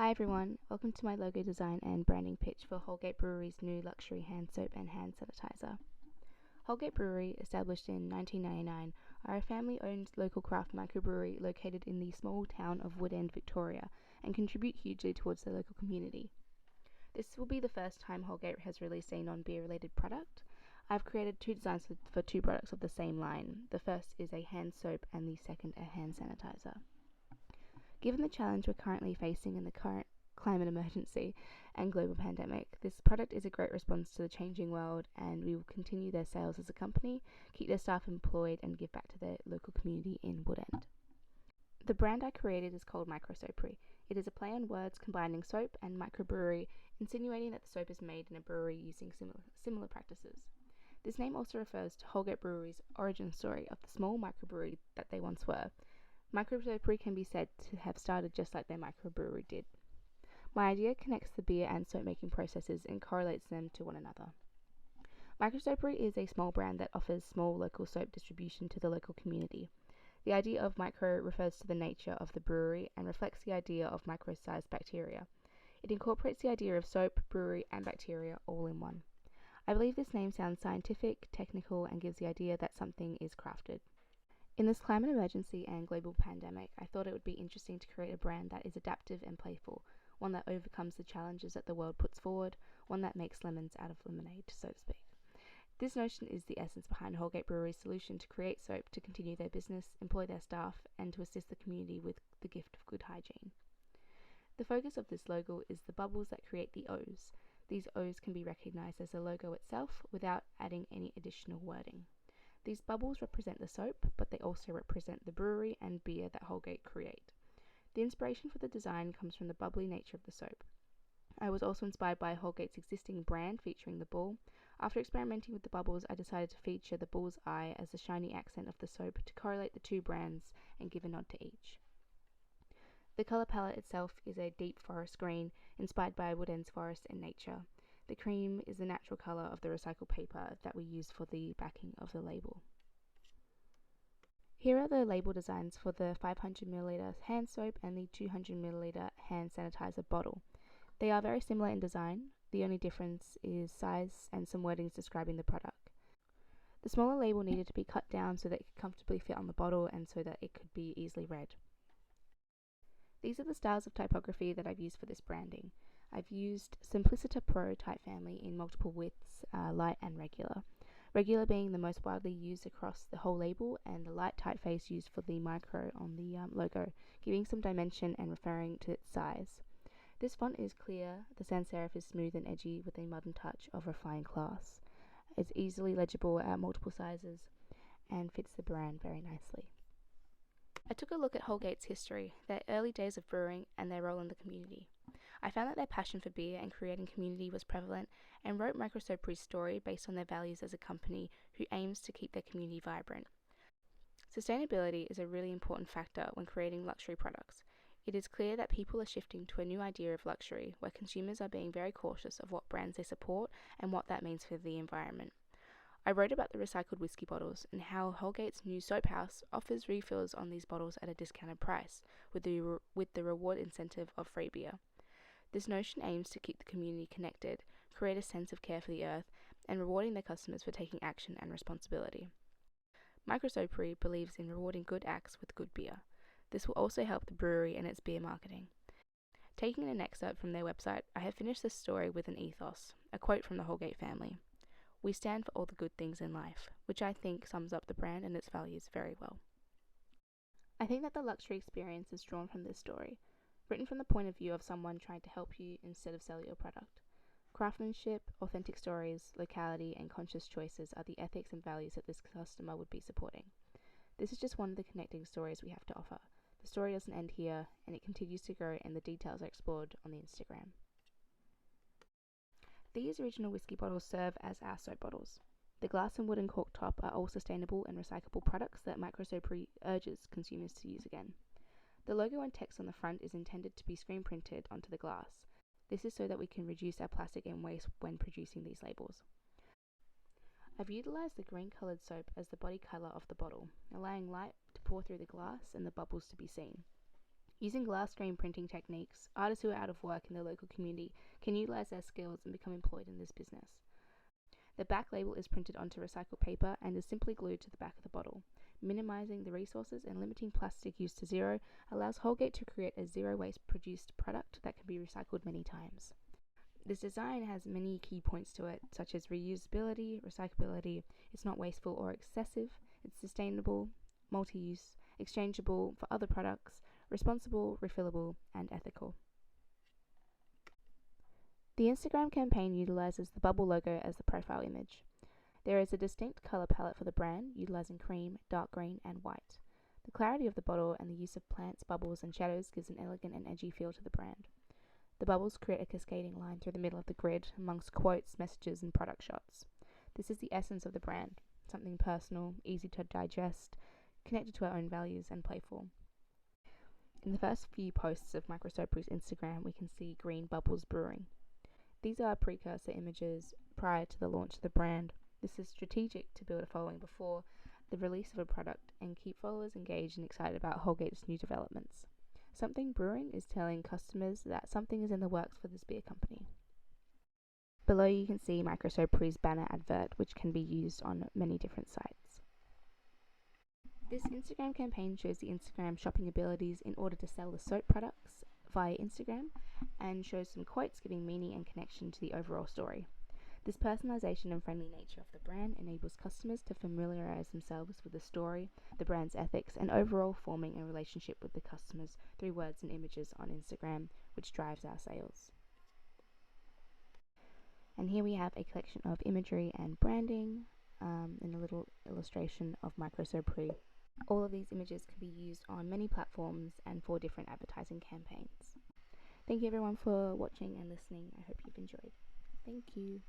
Hi everyone, welcome to my logo design and branding pitch for Holgate Brewery's new luxury hand soap and hand sanitizer. Holgate Brewery, established in 1999, are a family-owned local craft microbrewery located in the small town of Woodend, Victoria, and contribute hugely towards the local community. This will be the first time Holgate has released a non-beer related product. I've created two designs for two products of the same line. The first is a hand soap and the second a hand sanitizer. Given the challenge we're currently facing in the current climate emergency and global pandemic, this product is a great response to the changing world, and we will continue their sales as a company, keep their staff employed, and give back to their local community in Woodend. The brand I created is called Microsoapery. It is a play on words combining soap and microbrewery, insinuating that the soap is made in a brewery using similar practices. This name also refers to Holgate Brewery's origin story of the small microbrewery that they once were. Microsoapery can be said to have started just like their microbrewery did. My idea connects the beer and soap making processes and correlates them to one another. Microsoapery is a small brand that offers small local soap distribution to the local community. The idea of micro refers to the nature of the brewery and reflects the idea of micro-sized bacteria. It incorporates the idea of soap, brewery, and bacteria all in one. I believe this name sounds scientific, technical, and gives the idea that something is crafted. In this climate emergency and global pandemic, I thought it would be interesting to create a brand that is adaptive and playful, one that overcomes the challenges that the world puts forward, one that makes lemons out of lemonade, so to speak. This notion is the essence behind Holgate Brewery's solution to create soap to continue their business, employ their staff, and to assist the community with the gift of good hygiene. The focus of this logo is the bubbles that create the O's. These O's can be recognized as the logo itself without adding any additional wording. These bubbles represent the soap, but they also represent the brewery and beer that Holgate create. The inspiration for the design comes from the bubbly nature of the soap. I was also inspired by Holgate's existing brand featuring the bull. After experimenting with the bubbles, I decided to feature the bull's eye as the shiny accent of the soap to correlate the two brands and give a nod to each. The colour palette itself is a deep forest green, inspired by Woodend's forest and nature. The cream is the natural colour of the recycled paper that we use for the backing of the label. Here are the label designs for the 500ml hand soap and the 200ml hand sanitizer bottle. They are very similar in design. The only difference is size and some wordings describing the product. The smaller label needed to be cut down so that it could comfortably fit on the bottle and so that it could be easily read. These are the styles of typography that I've used for this branding. I've used Simpliciter Pro type family in multiple widths, light and regular. Regular being the most widely used across the whole label, and the light typeface used for the micro on the logo, giving some dimension and referring to its size. This font is clear, the sans serif is smooth and edgy with a modern touch of refined class. It's easily legible at multiple sizes and fits the brand very nicely. I took a look at Holgate's history, their early days of brewing, and their role in the community. I found that their passion for beer and creating community was prevalent, and wrote Microsoapery's story based on their values as a company who aims to keep their community vibrant. Sustainability is a really important factor when creating luxury products. It is clear that people are shifting to a new idea of luxury, where consumers are being very cautious of what brands they support and what that means for the environment. I wrote about the recycled whiskey bottles and how Holgate's new soap house offers refills on these bottles at a discounted price, with the reward incentive of free beer. This notion aims to keep the community connected, create a sense of care for the earth, and rewarding their customers for taking action and responsibility. Microsoapery believes in rewarding good acts with good beer. This will also help the brewery and its beer marketing. Taking an excerpt from their website, I have finished this story with an ethos, a quote from the Holgate family. "We stand for all the good things in life," which I think sums up the brand and its values very well. I think that the luxury experience is drawn from this story, written from the point of view of someone trying to help you instead of sell your product. Craftsmanship, authentic stories, locality, and conscious choices are the ethics and values that this customer would be supporting. This is just one of the connecting stories we have to offer. The story doesn't end here, and it continues to grow, and the details are explored on the Instagram. These original whiskey bottles serve as our soap bottles. The glass and wooden cork top are all sustainable and recyclable products that Microsoapery urges consumers to use again. The logo and text on the front is intended to be screen printed onto the glass. This is so that we can reduce our plastic and waste when producing these labels. I've utilised the green coloured soap as the body colour of the bottle, allowing light to pour through the glass and the bubbles to be seen. Using glass screen printing techniques, artists who are out of work in their local community can utilize their skills and become employed in this business. The back label is printed onto recycled paper and is simply glued to the back of the bottle. Minimizing the resources and limiting plastic use to zero allows Holgate to create a zero-waste produced product that can be recycled many times. This design has many key points to it, such as reusability, recyclability, it's not wasteful or excessive, it's sustainable, multi-use, exchangeable for other products, responsible, refillable, and ethical. The Instagram campaign utilizes the bubble logo as the profile image. There is a distinct color palette for the brand, utilizing cream, dark green, and white. The clarity of the bottle and the use of plants, bubbles, and shadows gives an elegant and edgy feel to the brand. The bubbles create a cascading line through the middle of the grid amongst quotes, messages, and product shots. This is the essence of the brand, something personal, easy to digest, connected to our own values, and playful. In the first few posts of Microsoapery's Instagram, we can see green bubbles brewing. These are precursor images prior to the launch of the brand. This is strategic to build a following before the release of a product and keep followers engaged and excited about Holgate's new developments. Something brewing is telling customers that something is in the works for this beer company. Below you can see Microsoapery's banner advert, which can be used on many different sites. This Instagram campaign shows the Instagram shopping abilities in order to sell the soap products via Instagram and shows some quotes giving meaning and connection to the overall story. This personalization and friendly nature of the brand enables customers to familiarize themselves with the story, the brand's ethics, and overall forming a relationship with the customers through words and images on Instagram, which drives our sales. And here we have a collection of imagery and branding and a little illustration of Microsoapery. All of these images can be used on many platforms and for different advertising campaigns. Thank you everyone for watching and listening. I hope you've enjoyed. Thank you.